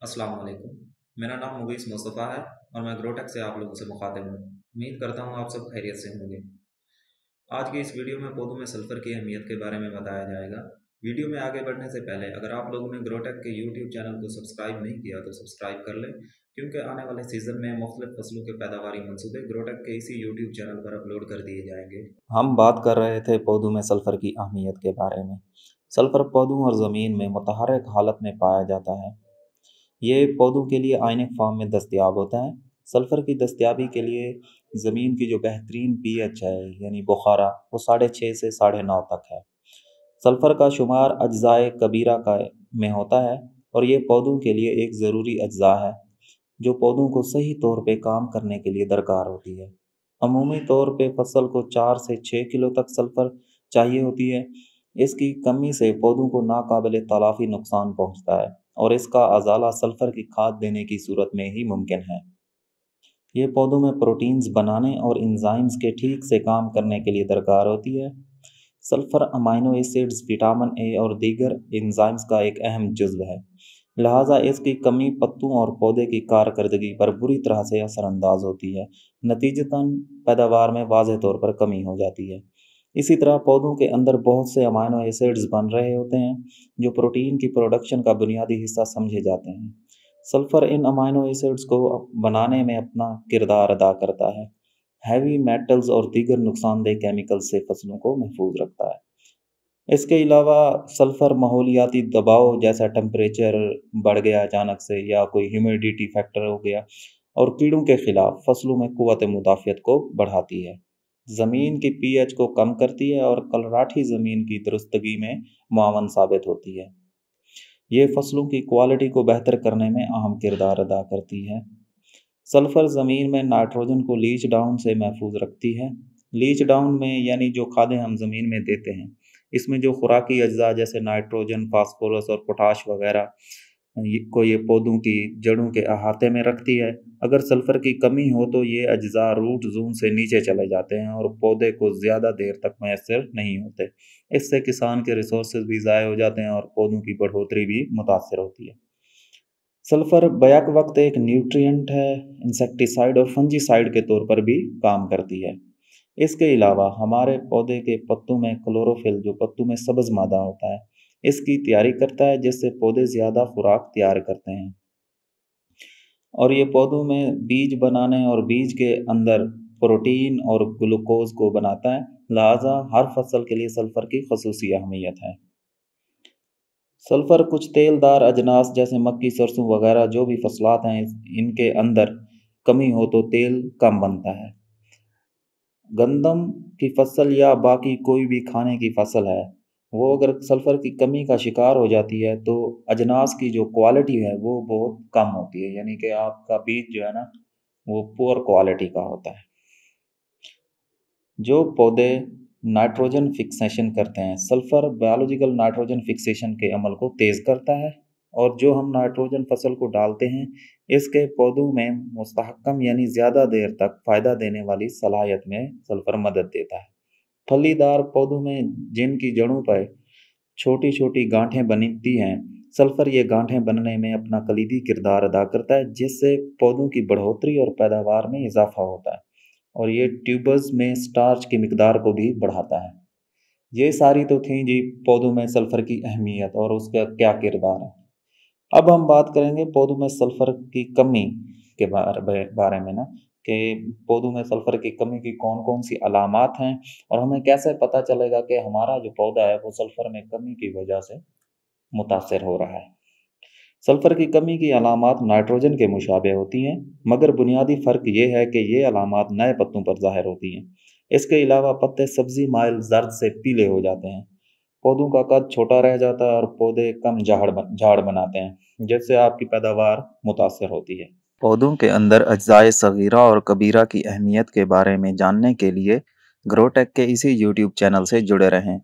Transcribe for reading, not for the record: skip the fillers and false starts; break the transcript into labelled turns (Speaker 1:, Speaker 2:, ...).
Speaker 1: अस्सलाम वालेकुम। मेरा नाम मुगीस मुस्तफ़ा है और मैं ग्रोटेक से आप लोगों से मुखातिब हूँ। उम्मीद करता हूँ आप सब खैरियत से होंगे। आज की इस वीडियो में पौधों में सल्फ़र की अहमियत के बारे में बताया जाएगा। वीडियो में आगे बढ़ने से पहले अगर आप लोगों ने ग्रोटेक के यूट्यूब चैनल को सब्सक्राइब नहीं किया तो सब्सक्राइब कर लें, क्योंकि आने वाले सीज़न में मुख्तलिफ फसलों के पैदावारी मंसूबे ग्रोटेक के इसी यूट्यूब चैनल पर अपलोड कर दिए जाएंगे। हम बात कर रहे थे पौधों में सल्फ़र की अहमियत के बारे में। सल्फ़र पौधों और ज़मीन में मुतहर्रिक हालत में पाया जाता है। ये पौधों के लिए आयनिक फॉर्म में दस्तयाब होता है। सल्फ़र की दस्तयाबी के लिए ज़मीन की जो बेहतरीन पीएच है यानी बुखारा वो 6.5 से 9.5 तक है। सल्फ़र का शुमार अज्ज़ाए कबीरा का में होता है और ये पौधों के लिए एक ज़रूरी अज्ज़ा है जो पौधों को सही तौर पे काम करने के लिए दरकार होती है। अमूमी तौर पे फसल को 4 से 6 किलो तक सल्फ़र चाहिए होती है। इसकी कमी से पौधों को नाकाबिले तलाफ़ी नुकसान पहुँचता है और इसका अज़ाला सल्फ़र की खाद देने की सूरत में ही मुमकिन है। ये पौधों में प्रोटीन्स बनाने और एंजाइम्स के ठीक से काम करने के लिए दरकार होती है। Sulphur amino acids, vitamin A और दीगर एंजाइम्स का एक अहम जुज़्व है, लिहाजा इसकी कमी पत्तों और पौधे की कारकर्दगी पर बुरी तरह से असरअंदाज होती है। नतीजतन पैदावार में वाज़ेह तौर पर कमी हो जाती है। इसी तरह पौधों के अंदर बहुत से अमाइनो एसिड्स बन रहे होते हैं जो प्रोटीन की प्रोडक्शन का बुनियादी हिस्सा समझे जाते हैं। सल्फ़र इन अमाइनो एसिड्स को बनाने में अपना किरदार अदा करता है। हैवी मेटल्स और दीगर नुकसानदेह केमिकल्स से फसलों को महफूज रखता है। इसके अलावा सल्फ़र माहौलियाती दबाव जैसा टेम्परेचर बढ़ गया अचानक से या कोई ह्यूमिडिटी फैक्टर हो गया और कीड़ों के खिलाफ फसलों में क़ुव्वत मुदाफ़ियत को बढ़ाती है। ज़मीन की पीएच को कम करती है और कलराठी ज़मीन की दुरुस्तगी में मुआवन साबित होती है। ये फसलों की क्वालिटी को बेहतर करने में अहम किरदार अदा करती है। सल्फ़र ज़मीन में नाइट्रोजन को लीच डाउन से महफूज रखती है। लीच डाउन में यानी जो खादें हम ज़मीन में देते हैं, इसमें जो खुराकी अज्जा जैसे नाइट्रोजन, फास्फोरस और पोटाश वगैरह ये पौधों की जड़ों के अहाते में रखती है। अगर सल्फ़र की कमी हो तो ये अज्जा रूट ज़ोन से नीचे चले जाते हैं और पौधे को ज़्यादा देर तक मैसर नहीं होते। इससे किसान के रिसोर्सेज भी ज़ाय हो जाते हैं और पौधों की बढ़ोतरी भी मुतासर होती है। सल्फ़र बैक वक्त एक न्यूट्रिएंट है, इंसेक्टिसाइड और फंजीसाइड के तौर पर भी काम करती है। इसके अलावा हमारे पौधे के पत्तों में क्लोरोफिल जो पत्तों में सब्ज़ मादा होता है, इसकी तैयारी करता है जिससे पौधे ज़्यादा खुराक तैयार करते हैं और ये पौधों में बीज बनाने और बीज के अंदर प्रोटीन और ग्लूकोज को बनाता है। लिहाजा हर फसल के लिए सल्फ़र की खसूसी अहमियत है। सल्फ़र कुछ तेलदार अजनास जैसे मक्की, सरसों वगैरह जो भी फसलात हैं इनके अंदर कमी हो तो तेल कम बनता है। गंदम की फसल या बाकी कोई भी खाने की फसल है, वो अगर सल्फ़र की कमी का शिकार हो जाती है तो अजनास की जो क्वालिटी है वो बहुत कम होती है, यानी कि आपका बीज जो है ना वो पुअर क्वालिटी का होता है। जो पौधे नाइट्रोजन फिक्सेशन करते हैं, सल्फ़र बायोलॉजिकल नाइट्रोजन फिक्सेशन के अमल को तेज़ करता है और जो हम नाइट्रोजन फसल को डालते हैं इसके पौधों में मुस्तहकम यानी ज़्यादा देर तक फ़ायदा देने वाली सलाहियत में सल्फ़र मदद देता है। फलीदार पौधों में जिनकी जड़ों पर छोटी छोटी गांठें बनती हैं, सल्फ़र ये गांठें बनने में अपना कलीदी किरदार अदा करता है जिससे पौधों की बढ़ोतरी और पैदावार में इजाफा होता है और ये ट्यूबर्स में स्टार्च की मिकदार को भी बढ़ाता है। ये सारी तो थी जी पौधों में सल्फ़र की अहमियत और उसका क्या किरदार है। अब हम बात करेंगे पौधों में सल्फ़र की कमी के बारे में ना, कि पौधों में सल्फ़र की कमी की कौन कौन सी अलामात हैं और हमें कैसे पता चलेगा कि हमारा जो पौधा है वो सल्फ़र में कमी की वजह से मुतासर हो रहा है। सल्फ़र की कमी की अलामात नाइट्रोजन के मुशाबे होती हैं, मगर बुनियादी फ़र्क ये है कि ये अलामात नए पत्तों पर ज़ाहिर होती हैं। इसके अलावा पत्ते सब्ज़ी माइल जर्द से पीले हो जाते हैं, पौधों का कद छोटा रह जाता है और पौधे कम झाड़ बनाते हैं, जिससे आपकी पैदावार मुतासर होती है। पौधों के अंदर अज्जाए सगीरा और कबीरा की अहमियत के बारे में जानने के लिए ग्रोटेक के इसी यूट्यूब चैनल से जुड़े रहें।